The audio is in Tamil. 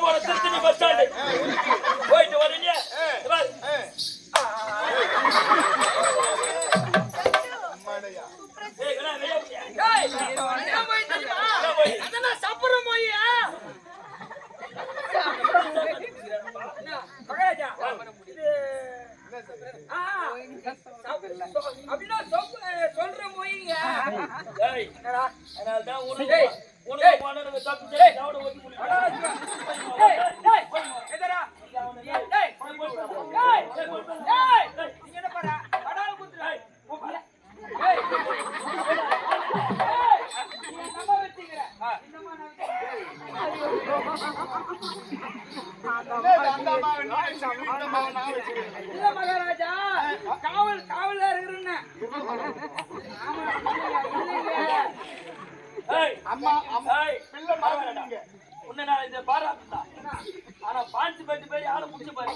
போற திருச்சி பஸ் ஸ்டாண்டு போயிட்டு வரீங்க. சாப்பிடுற போய் அப்படின்னா சொல்ற போயிங்க. அதனால்தான் மகாராஜா காவல் இருக்கிறேன்னு உன்ன நான் இந்த பாராட்டுதா. ஆனா பாஞ்சு பேட்டு பேரி ஆளை முடிச்சு பாரு.